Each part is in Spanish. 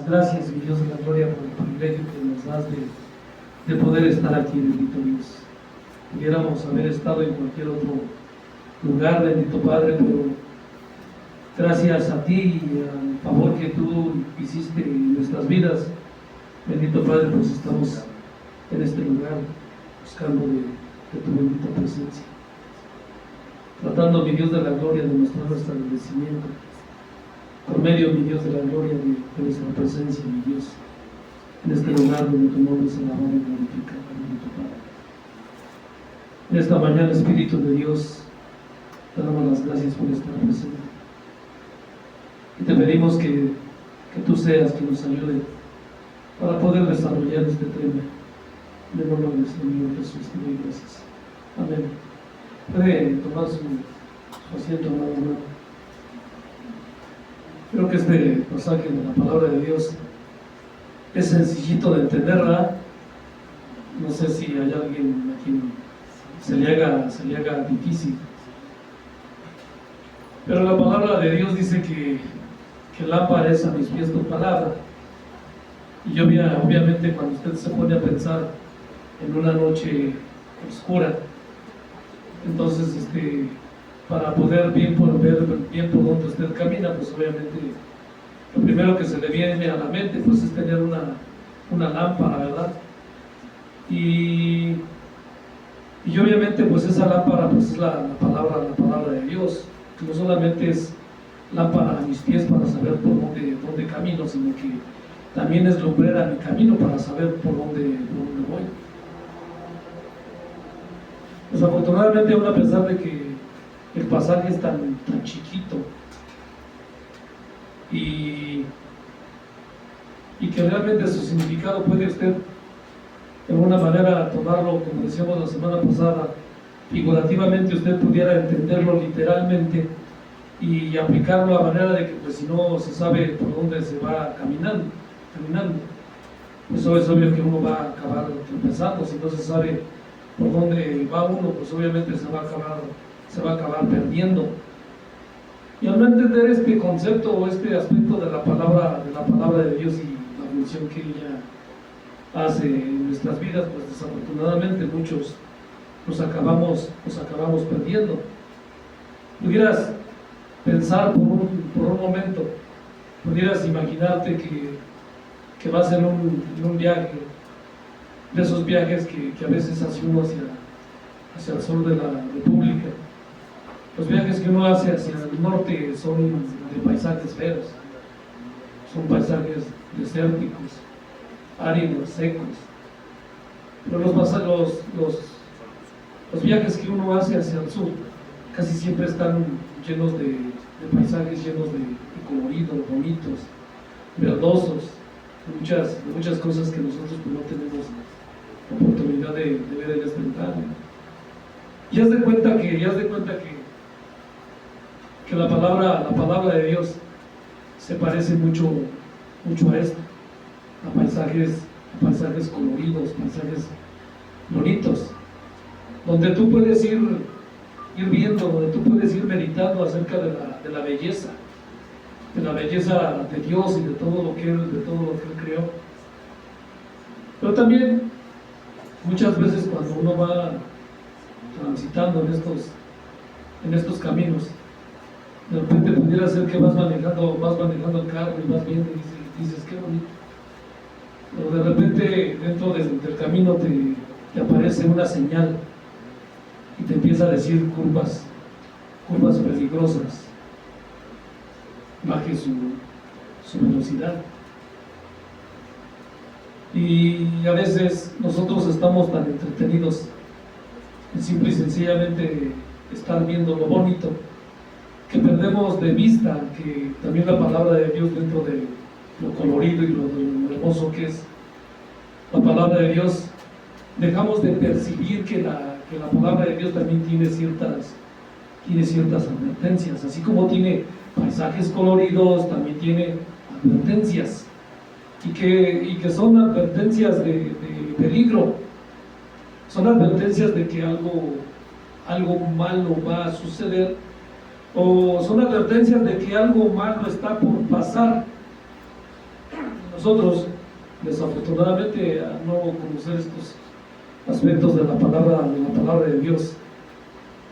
las gracias, mi Dios de la gloria, por el privilegio que nos das de poder estar aquí, bendito Dios. Pudiéramos haber estado en cualquier otro lugar, bendito Padre, pero gracias a ti y al favor que tú hiciste en nuestras vidas, bendito Padre, pues estamos en este lugar buscando de tu bendita presencia, tratando, mi Dios de la gloria, de mostrar nuestro agradecimiento por medio, mi Dios de la gloria, de nuestra presencia, mi Dios, en este lugar donde tu nombre es alabado y glorificado, bendito Padre. En esta mañana, Espíritu de Dios, te damos las gracias por estar presente y te pedimos que tú seas quien nos ayude para poder desarrollar este tema. En el nombre de nuestro Señor Jesús, te doy gracias. Amén. Puede tomar su asiento, amado hermano. Creo que este pasaje de la palabra de Dios es sencillito de entender, ¿verdad? No sé si hay alguien a quien se le haga difícil. Pero la palabra de Dios dice que lámpara es a mis pies tu palabra. Y obviamente cuando usted se pone a pensar en una noche oscura, entonces para poder ver bien por donde usted camina, pues obviamente lo primero que se le viene a la mente pues es tener una lámpara, ¿verdad? Y obviamente pues esa lámpara pues es la palabra de Dios, que no solamente es lámpara a mis pies para saber por dónde camino, sino que también es lumbrera mi camino para saber por dónde voy. Desafortunadamente, aún a pesar de que el pasaje es tan chiquito y que realmente su significado puede usted de alguna manera tomarlo, como decíamos la semana pasada, figurativamente usted pudiera entenderlo literalmente y aplicarlo a manera de que pues si no se sabe por dónde se va caminando, pues eso es obvio que uno va a acabar tropezando. Si no se sabe por dónde va uno, pues obviamente se va a acabar perdiendo. Y al no entender este concepto o este aspecto de la palabra de Dios y la función que ella hace en nuestras vidas, pues desafortunadamente muchos nos acabamos perdiendo. Pudieras pensar por un momento, pudieras imaginarte que vas en un viaje, de esos viajes que a veces hace uno hacia el sur de la República. Los viajes que uno hace hacia el norte son de paisajes feos, son paisajes desérticos, áridos, secos. Pero los viajes que uno hace hacia el sur casi siempre están llenos de paisajes, llenos de coloridos, bonitos, verdosos, de muchas cosas que nosotros pues, no tenemos oportunidad de ver en este lugar. Y haz de cuenta que la palabra de Dios se parece mucho a esto, a paisajes coloridos, paisajes bonitos, donde tú puedes ir viendo, donde tú puedes ir meditando acerca de la belleza de Dios y de todo lo que Él creó. Pero también muchas veces cuando uno va transitando en estos caminos, de repente pudiera ser que vas manejando el carro y vas viendo y dices qué bonito, pero de repente dentro del camino te aparece una señal y te empieza a decir curvas peligrosas, baje su velocidad. Y a veces nosotros estamos tan entretenidos en simple y sencillamente estar viendo lo bonito que perdemos de vista que también la palabra de Dios, dentro de lo colorido y lo hermoso que es la palabra de Dios, dejamos de percibir que la palabra de Dios también tiene ciertas advertencias. Así como tiene paisajes coloridos, también tiene advertencias, y que son advertencias de peligro, son advertencias de que algo malo va a suceder, o son advertencias de que algo malo está por pasar. nosotros, desafortunadamente, a no conocer estos aspectos de la palabra de Dios,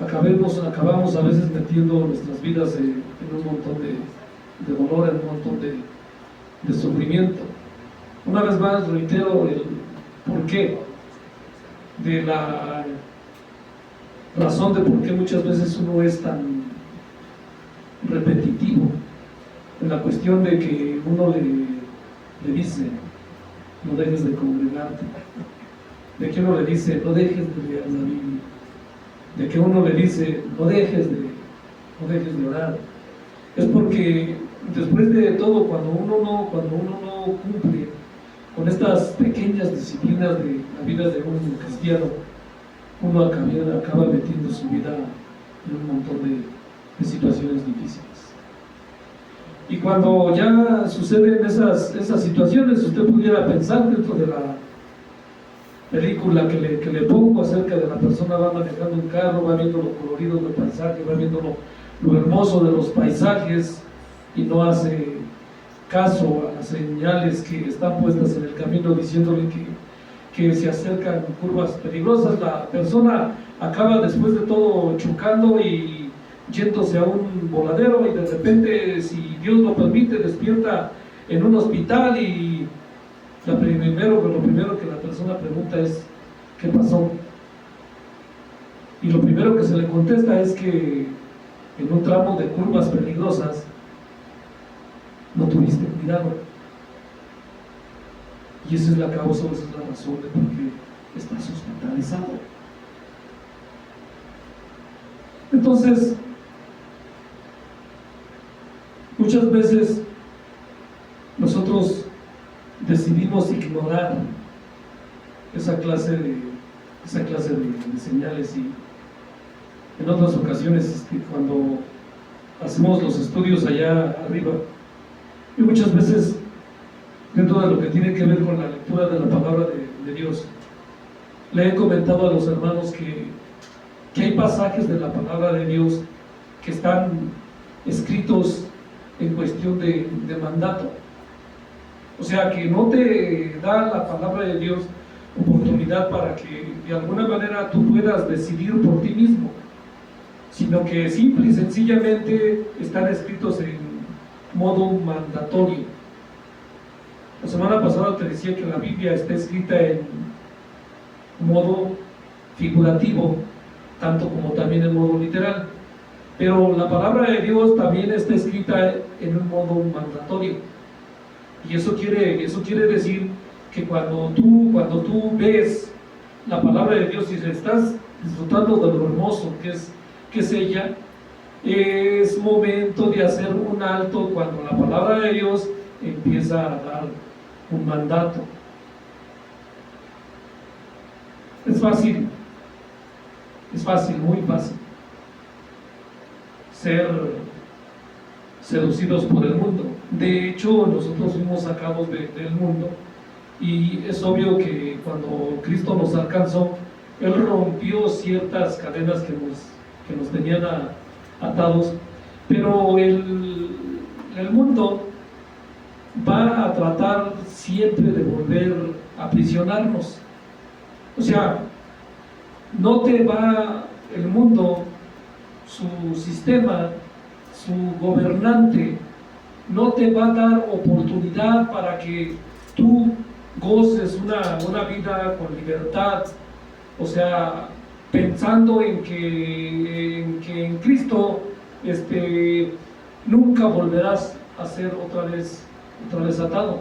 acabamos a veces metiendo nuestras vidas en un montón de dolor, en un montón de sufrimiento. Una vez más reitero el porqué de la razón de por qué muchas veces uno es tan repetitivo en la cuestión de que uno le dice: no dejes de congregarte, de que uno le dice: no dejes de leer la Biblia, de que uno le dice: no dejes de orar. Es porque después de todo, cuando uno no cumple con estas pequeñas disciplinas de la vida de un cristiano, uno acaba metiendo su vida en un montón de situaciones difíciles. Y cuando ya suceden esas situaciones, usted pudiera pensar dentro de la película que le pongo acerca de la persona va manejando un carro, va viendo lo colorido del paisaje, va viendo lo hermoso de los paisajes y no hace caso a las señales que están puestas en el camino diciéndole que se acercan curvas peligrosas. La persona acaba después de todo chocando y yéndose a un voladero, y de repente, si Dios lo permite, despierta en un hospital, y lo primero que la persona pregunta es: ¿qué pasó? Y lo primero que se le contesta es que en un tramo de curvas peligrosas no tuviste cuidado. Y esa es la causa, esa es la razón de por qué estás hospitalizado. Entonces, muchas veces nosotros decidimos ignorar esa clase de señales, y en otras ocasiones cuando hacemos los estudios allá arriba, y muchas veces dentro de lo que tiene que ver con la lectura de la palabra de Dios, le he comentado a los hermanos que hay pasajes de la palabra de Dios que están escritos en cuestión de mandato. O sea, que no te da la palabra de Dios oportunidad para que de alguna manera tú puedas decidir por ti mismo, sino que simple y sencillamente están escritos en modo mandatorio. La semana pasada te decía que la Biblia está escrita en modo figurativo, tanto como también en modo literal, pero la palabra de Dios también está escrita en un modo mandatorio. Y eso quiere decir que cuando tú ves la palabra de Dios y estás disfrutando de lo hermoso que es ella, es momento de hacer un alto cuando la palabra de Dios empieza a dar un mandato. Es fácil, muy fácil ser seducidos por el mundo. De hecho, nosotros fuimos sacados del mundo, y es obvio que cuando Cristo nos alcanzó, Él rompió ciertas cadenas que nos tenían atados, pero el mundo va a tratar siempre de volver a aprisionarnos. O sea, no te va el mundo, su sistema, su gobernante, no te va a dar oportunidad para que tú goces una vida con libertad. O sea, pensando en que en Cristo nunca volverás a ser otra vez atado.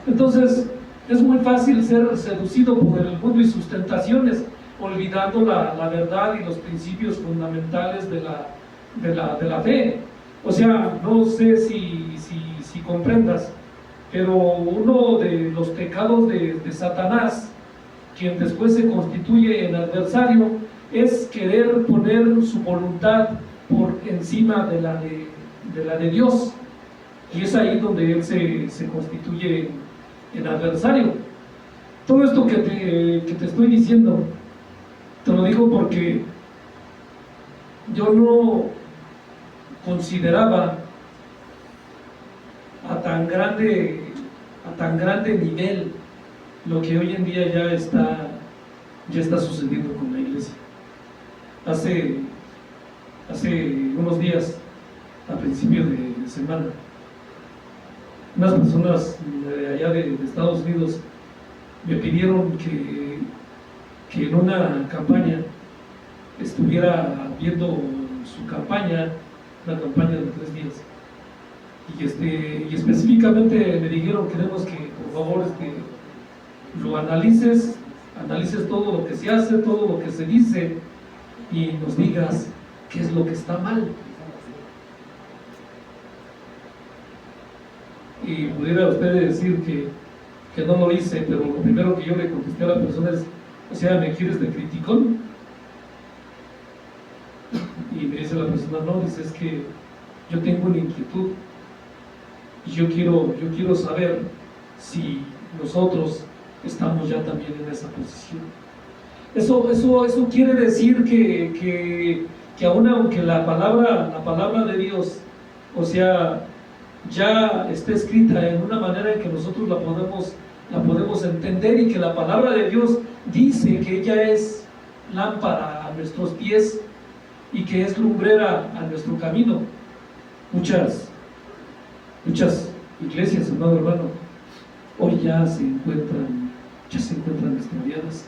Entonces, es muy fácil ser seducido por el mundo y sus tentaciones, olvidando la verdad y los principios fundamentales de la fe. O sea, no sé si comprendas, pero uno de los pecados de Satanás, quien después se constituye en adversario, es querer poner su voluntad por encima de la de Dios, y es ahí donde él se constituye en adversario. Todo esto que te estoy diciendo, te lo digo porque yo no consideraba a tan grande a tan grande nivel lo que hoy en día ya está sucediendo con la iglesia. Hace unos días, a principio de semana, unas personas de allá de Estados Unidos me pidieron que en una campaña estuviera viendo su campaña, una campaña de 3 días, y específicamente me dijeron: queremos que por favor lo analices todo lo que se hace, todo lo que se dice, y nos digas qué es lo que está mal. Y pudiera usted decir que no lo hice, pero lo primero que yo le contesté a la persona es: o sea, ¿me quieres de criticón? Y me dice la persona: no, dice, es que yo tengo una inquietud y yo quiero saber si nosotros estamos ya también en esa posición. Eso quiere decir que aún aunque la palabra de Dios, o sea, ya está escrita en una manera en que nosotros la podemos entender, y que la palabra de Dios dice que ella es lámpara a nuestros pies y que es lumbrera a nuestro camino. Muchas iglesias, hermano, hoy ya se encuentran extraviadas,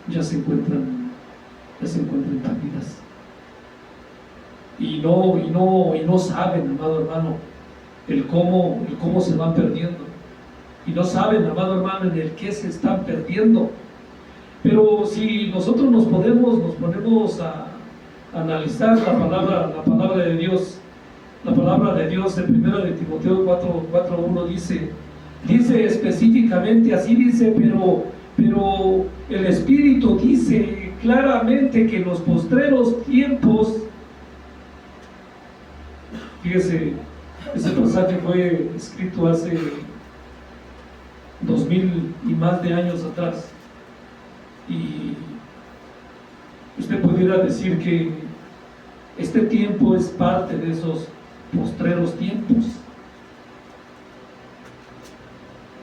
ya se encuentran perdidas, y no saben, amado hermano, el cómo se van perdiendo, y no saben, amado hermano, en el qué se están perdiendo. Pero si nosotros nos ponemos a analizar la palabra de Dios, la palabra de Dios en 1 de Timoteo 4:1 dice específicamente, así dice: pero el Espíritu dice claramente que en los postreros tiempos, fíjese, ese pasaje fue escrito hace 2000 y más de años atrás, y usted pudiera decir que este tiempo es parte de esos postreros tiempos.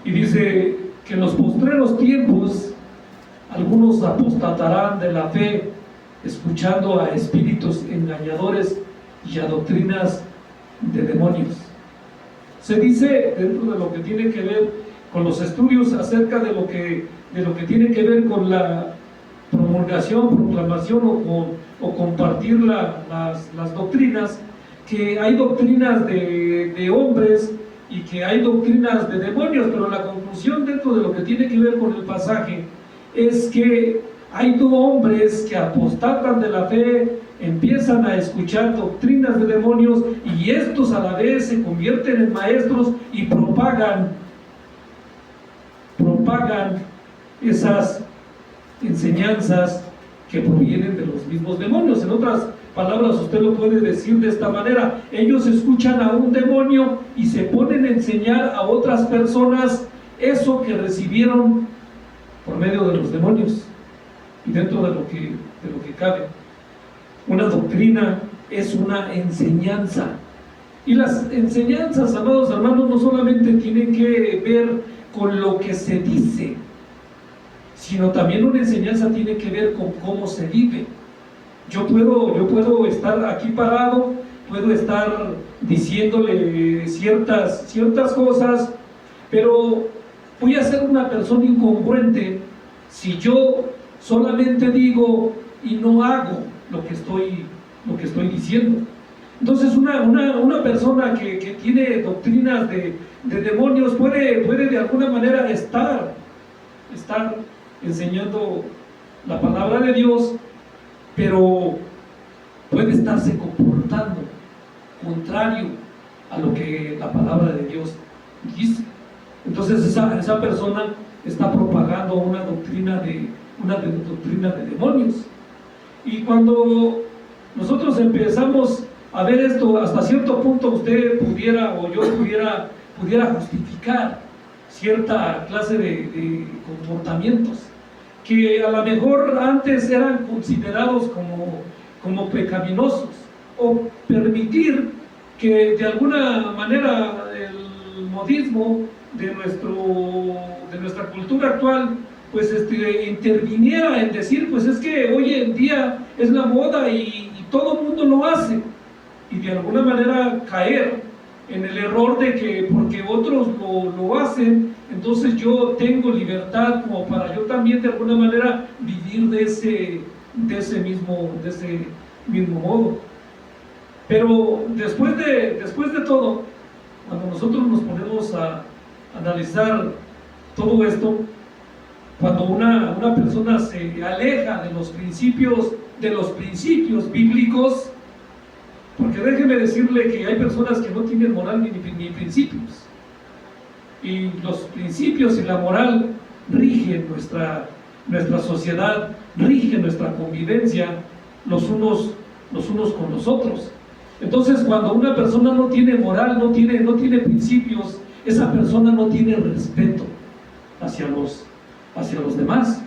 Y dice que en los postreros tiempos algunos apostatarán de la fe, escuchando a espíritus engañadores y a doctrinas de demonios. Se dice, dentro de lo que tiene que ver con los estudios acerca de lo que tiene que ver con la promulgación, proclamación o compartir las doctrinas, que hay doctrinas de hombres y que hay doctrinas de demonios, pero la conclusión dentro de lo que tiene que ver con el pasaje es que hay hombres que apostatan de la fe, empiezan a escuchar doctrinas de demonios, y estos a la vez se convierten en maestros y propagan esas enseñanzas que provienen de los mismos demonios. En otras palabras, usted lo puede decir de esta manera: ellos escuchan a un demonio y se ponen a enseñar a otras personas eso que recibieron por medio de los demonios. Y dentro de lo que cabe, una doctrina es una enseñanza, y las enseñanzas, amados hermanos, no solamente tienen que ver con lo que se dice, sino también una enseñanza tiene que ver con cómo se vive. Yo puedo estar aquí parado, puedo estar diciéndole ciertas cosas, pero voy a ser una persona incongruente si yo solamente digo y no hago lo que estoy diciendo. Entonces una persona que tiene doctrinas de demonios puede de alguna manera estar enseñando la palabra de Dios, pero puede estarse comportando contrario a lo que la palabra de Dios dice. Entonces esa persona está propagando una doctrina de demonios. Y cuando nosotros empezamos a ver esto, hasta cierto punto usted pudiera, o yo pudiera justificar cierta clase de comportamientos que a lo mejor antes eran considerados como pecaminosos, o permitir que de alguna manera el modismo de nuestra cultura actual pues interviniera en decir, pues es que hoy en día es la moda y todo el mundo lo hace, y de alguna manera caer en el error de que porque otros lo hacen, entonces yo tengo libertad como para yo también de alguna manera vivir de ese mismo modo. Pero después de todo, cuando nosotros nos ponemos a analizar todo esto, cuando una persona se aleja de los principios bíblicos, porque déjeme decirle que hay personas que no tienen moral ni principios, y los principios y la moral rigen nuestra sociedad, rigen nuestra convivencia los unos con los otros. Entonces, cuando una persona no tiene moral, no tiene principios, esa persona no tiene respeto hacia los demás.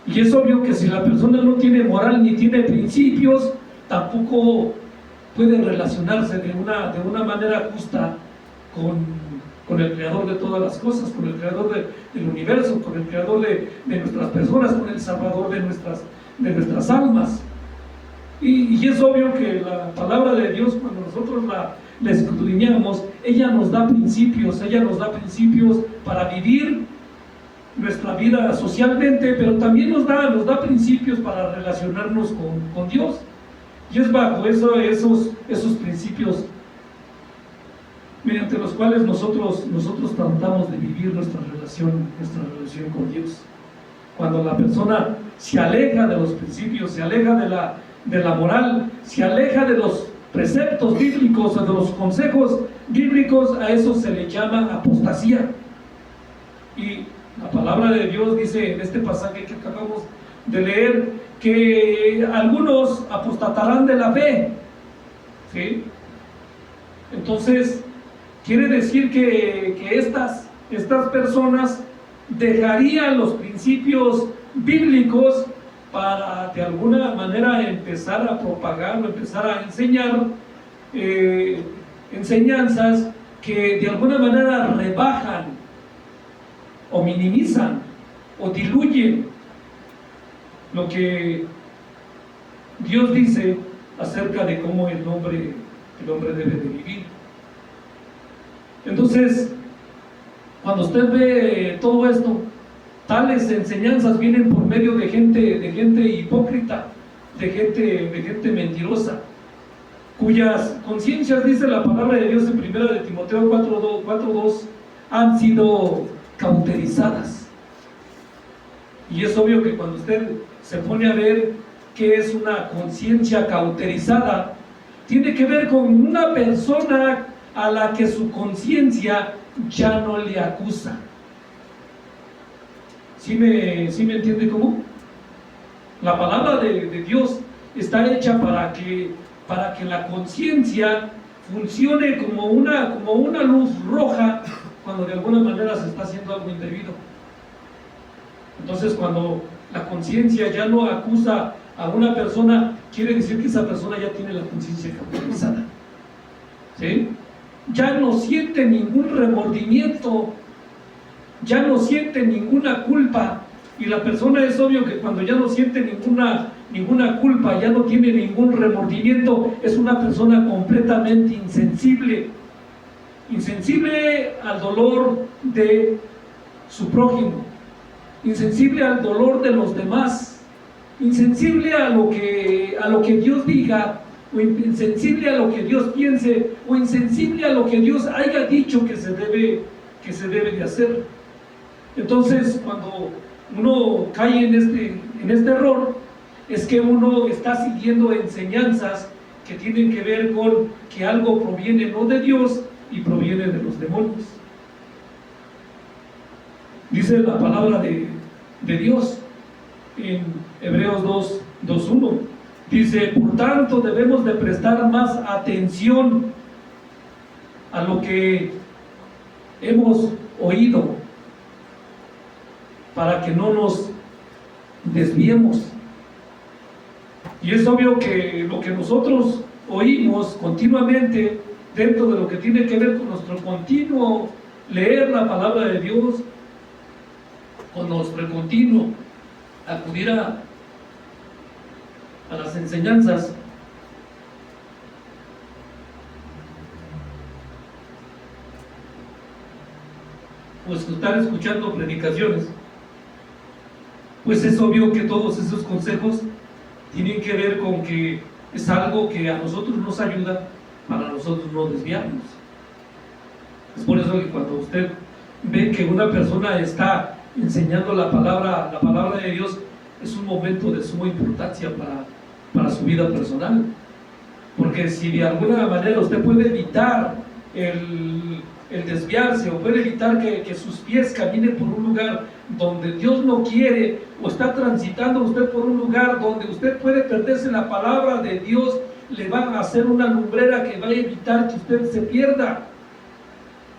Y es obvio que si la persona no tiene moral ni tiene principios, tampoco puede relacionarse de una manera justa con el creador de todas las cosas, con el creador del universo, con el creador de nuestras personas, con el salvador de nuestras almas. Y es obvio que la palabra de Dios, cuando nosotros la escudriñamos, ella nos da principios para vivir nuestra vida socialmente, pero también nos da principios para relacionarnos con Dios. Y es bajo esos principios mediante los cuales nosotros tratamos de vivir nuestra relación con Dios. Cuando la persona se aleja de los principios, se aleja de la moral, se aleja de los preceptos bíblicos o de los consejos bíblicos, a eso se le llama apostasía. Y la palabra de Dios dice en este pasaje que acabamos de leer que algunos apostatarán de la fe, ¿sí? Entonces quiere decir que estas personas dejarían los principios bíblicos para de alguna manera empezar a propagar o empezar a enseñar enseñanzas que de alguna manera rebajan o minimizan o diluyen lo que Dios dice acerca de cómo el hombre debe de vivir. Entonces, cuando usted ve todo esto, tales enseñanzas vienen por medio de gente hipócrita, de gente mentirosa, cuyas conciencias, dice la palabra de Dios en 1 de Timoteo 4:2, han sido cauterizadas. Y es obvio que cuando usted se pone a ver qué es una conciencia cauterizada, tiene que ver con una persona a la que su conciencia ya no le acusa. ¿Sí me entiende cómo? La palabra de Dios está hecha para que la conciencia funcione como una luz roja cuando de alguna manera se está haciendo algo indebido. Entonces, cuando la conciencia ya no acusa a una persona, quiere decir que esa persona ya tiene la conciencia cauterizada, ¿sí? Ya no siente ningún remordimiento, ya no siente ninguna culpa, y la persona, es obvio que cuando ya no siente ninguna culpa, ya no tiene ningún remordimiento, es una persona completamente insensible al dolor de su prójimo, insensible al dolor de los demás, insensible a lo que Dios diga, o insensible a lo que Dios piense, o insensible a lo que Dios haya dicho que se debe de hacer. Entonces, cuando uno cae en este error, es que uno está siguiendo enseñanzas que tienen que ver con que algo proviene no de Dios y proviene de los demonios. Dice la palabra de Dios en Hebreos 2:1, dice: por tanto debemos de prestar más atención a lo que hemos oído, para que no nos desviemos. Y es obvio que lo que nosotros oímos continuamente, dentro de lo que tiene que ver con nuestro continuo leer la palabra de Dios con nuestro continuo, acudir a las enseñanzas, o estar escuchando predicaciones, pues es obvio que todos esos consejos tienen que ver con que es algo que a nosotros nos ayuda para nosotros no desviarnos. Es por eso que cuando usted ve que una persona está enseñando la palabra de Dios, es un momento de suma importancia para su vida personal, porque si de alguna manera usted puede evitar el desviarse, o puede evitar que sus pies caminen por un lugar donde Dios no quiere, o está transitando usted por un lugar donde usted puede perderse la palabra de Dios, le va a hacer una lumbrera que va a evitar que usted se pierda.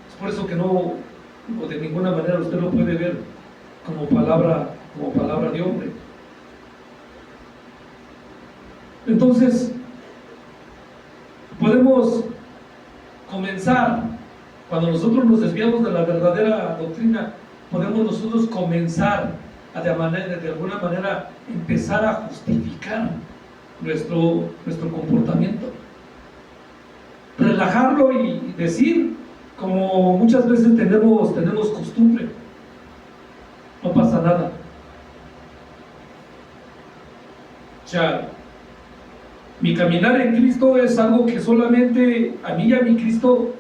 Es por eso que no, de ninguna manera usted lo puede ver como palabra de hombre. Entonces, podemos comenzar, cuando nosotros nos desviamos de la verdadera doctrina, podemos nosotros comenzar a de alguna manera empezar a justificar nuestro comportamiento, relajarlo y decir, como muchas veces tenemos costumbre, no pasa nada. O sea, mi caminar en Cristo es algo que solamente a mí y a mi Cristo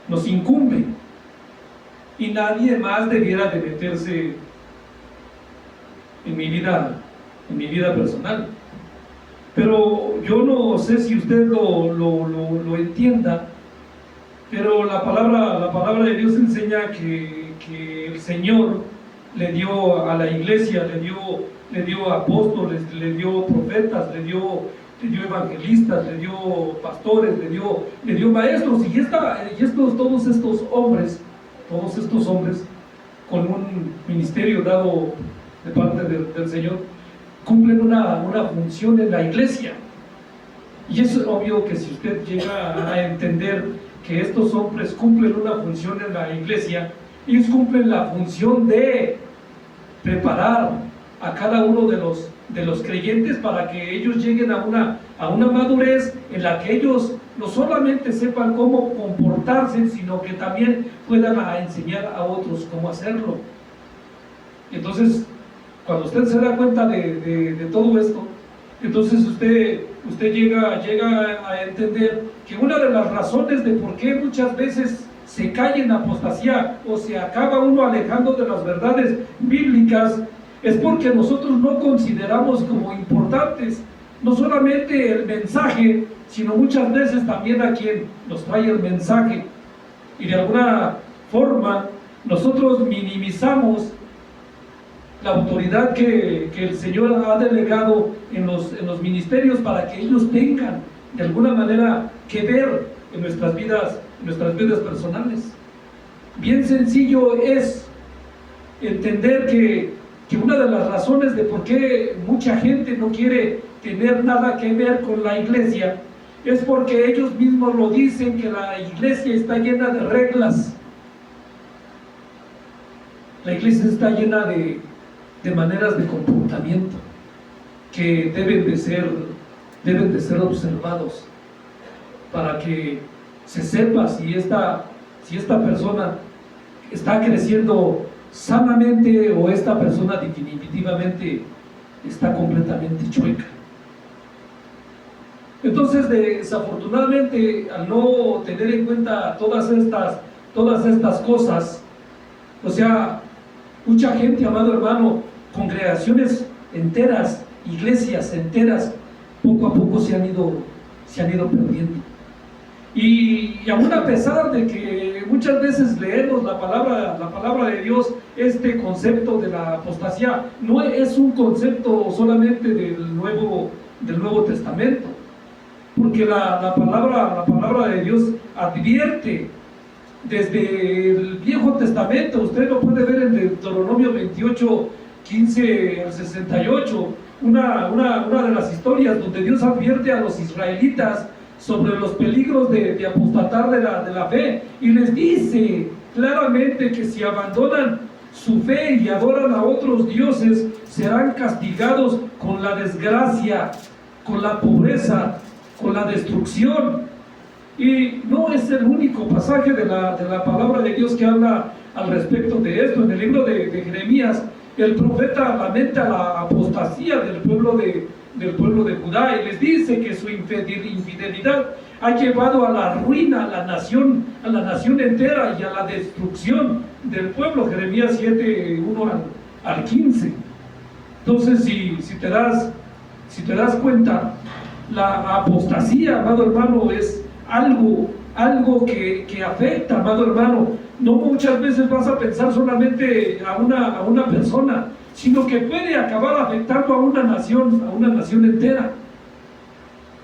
nos incumbe, y nadie más debiera de meterse en mi vida personal. Pero yo no sé si usted lo entienda, pero la palabra de Dios enseña que el Señor le dio a la iglesia, le dio apóstoles, le dio profetas, le dio evangelistas, le dio pastores, le dio maestros, y todos estos hombres con un ministerio dado de parte del Señor, cumplen una función en la iglesia. Y es obvio que si usted llega a entender que estos hombres cumplen una función en la iglesia, ellos cumplen la función de preparar a cada uno de los creyentes para que ellos lleguen a una madurez en la que ellos no solamente sepan cómo comportarse, sino que también puedan enseñar a otros cómo hacerlo. Entonces, cuando usted se da cuenta de todo esto, entonces usted llega a entender que una de las razones de por qué muchas veces se cae en apostasía o se acaba uno alejando de las verdades bíblicas es porque nosotros no consideramos como importantes no solamente el mensaje, sino muchas veces también a quien nos trae el mensaje, y de alguna forma nosotros minimizamos la autoridad que el Señor ha delegado en los ministerios para que ellos tengan de alguna manera que ver en nuestras vidas personales. Bien sencillo es entender que una de las razones de por qué mucha gente no quiere tener nada que ver con la iglesia es porque ellos mismos lo dicen, que la iglesia está llena de reglas. La iglesia está llena de maneras de comportamiento que deben de ser observados para que se sepa si esta persona está creciendo sanamente o esta persona definitivamente está completamente chueca. Entonces, desafortunadamente, al no tener en cuenta todas estas cosas, o sea, mucha gente, amado hermano, congregaciones enteras, iglesias enteras, poco a poco se han ido perdiendo. Y aún a pesar de que muchas veces leemos la palabra de Dios, este concepto de la apostasía no es un concepto solamente del Nuevo Testamento, porque la palabra de Dios advierte desde el Viejo Testamento. Usted lo puede ver en Deuteronomio 28, 15 al 68, una de las historias donde Dios advierte a los israelitas sobre los peligros de apostatar de la fe, y les dice claramente que si abandonan su fe y adoran a otros dioses, serán castigados con la desgracia, con la pobreza, con la destrucción. Y no es el único pasaje de la palabra de Dios que habla al respecto de esto. En el libro de Jeremías, el profeta lamenta la apostasía del pueblo de Judá, y les dice que su infidelidad ha llevado a la ruina a la nación entera, y a la destrucción del pueblo. Jeremías 7, 1 al 15. Entonces, si te das cuenta, la apostasía, amado hermano, es algo que afecta, amado hermano. No muchas veces vas a pensar solamente a una persona, sino que puede acabar afectando a una nación entera.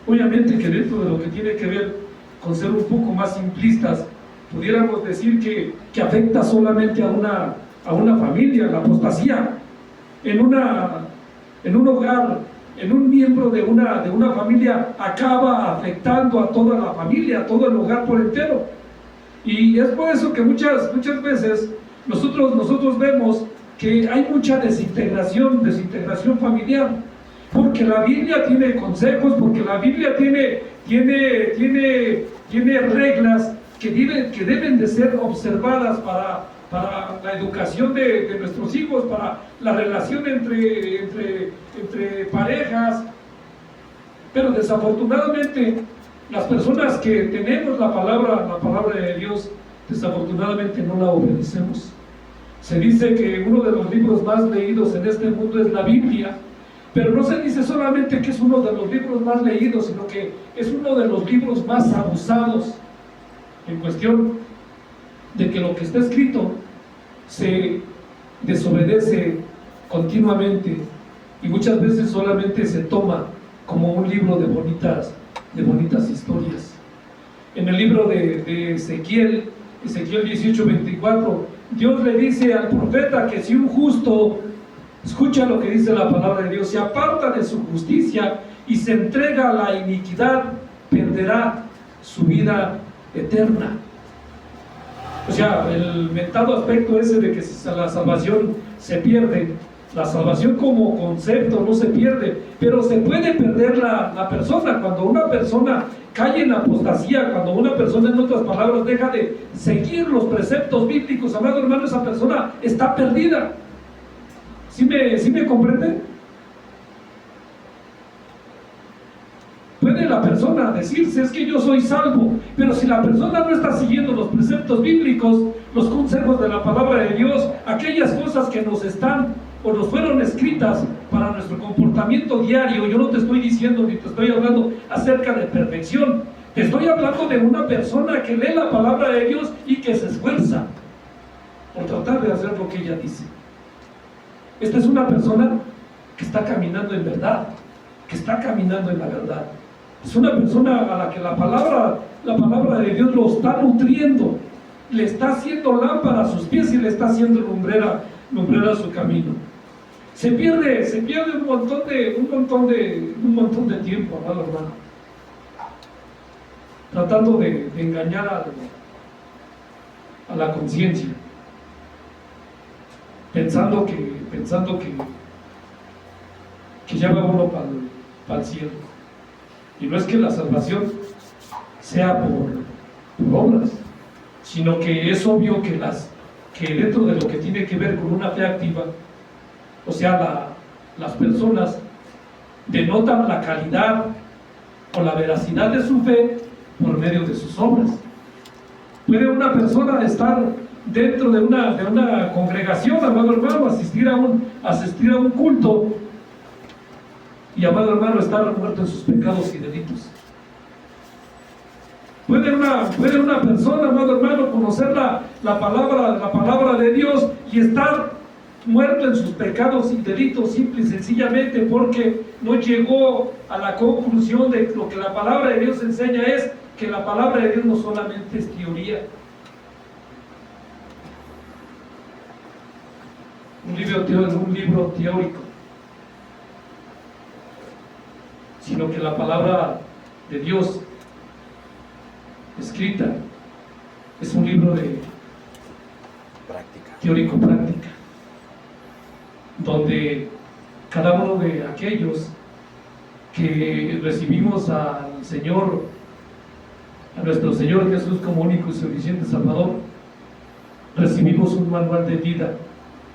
Obviamente que dentro de lo que tiene que ver con ser un poco más simplistas, pudiéramos decir que afecta solamente a una familia. La apostasía en un hogar, en un miembro de una familia, acaba afectando a toda la familia, a todo el hogar por entero. Y es por eso que muchas veces nosotros vemos que hay mucha desintegración familiar, porque la Biblia tiene consejos, porque la Biblia tiene reglas que deben de ser observadas para la educación de nuestros hijos, para la relación entre parejas. Pero desafortunadamente, las personas que tenemos la palabra de Dios, desafortunadamente no la obedecemos. Se dice que uno de los libros más leídos en este mundo es la Biblia, pero no se dice solamente que es uno de los libros más leídos, sino que es uno de los libros más abusados, en cuestión de que lo que está escrito se desobedece continuamente, y muchas veces solamente se toma como un libro de bonitas historias. En el libro de Ezequiel 18:24, Dios le dice al profeta que si un justo, escucha lo que dice la palabra de Dios, se aparta de su justicia y se entrega a la iniquidad, perderá su vida eterna. O sea, el mentado aspecto ese de que la salvación se pierde, la salvación como concepto no se pierde, pero se puede perder la persona. Cuando una persona cae en apostasía, cuando una persona, en otras palabras, deja de seguir los preceptos bíblicos, amado hermano, esa persona está perdida. ¿Sí me comprende? Puede la persona decirse, es que yo soy salvo, pero si la persona no está siguiendo los preceptos bíblicos, los consejos de la palabra de Dios, aquellas cosas que nos están o nos fueron escritas para nuestro comportamiento diario, yo no te estoy diciendo ni te estoy hablando acerca de perfección, te estoy hablando de una persona que lee la palabra de Dios y que se esfuerza por tratar de hacer lo que ella dice. Esta es una persona que está caminando en verdad, que está caminando en la verdad. Es una persona a la que la palabra de Dios lo está nutriendo, le está haciendo lámpara a sus pies y le está haciendo lumbrera a su camino. Se pierde un montón de tiempo, amado hermano, tratando de engañar a la conciencia, pensando que ya va uno para el cielo. Y no es que la salvación sea por obras, sino que es obvio que dentro de lo que tiene que ver con una fe activa, o sea, las personas denotan la calidad o la veracidad de su fe por medio de sus obras. Puede una persona estar dentro de una congregación, amado hermano, asistir a un culto, y, amado hermano, estar muerto en sus pecados y delitos. Puede una persona, amado hermano, conocer la palabra de Dios y estar muerto en sus pecados y delitos, simple y sencillamente porque no llegó a la conclusión de lo que la palabra de Dios enseña, es que la palabra de Dios no solamente es teoría. Un libro teórico, sino que la palabra de Dios escrita, es un libro de práctica, teórico-práctica, donde cada uno de aquellos que recibimos al Señor, a nuestro Señor Jesús como único y suficiente Salvador, recibimos un manual de vida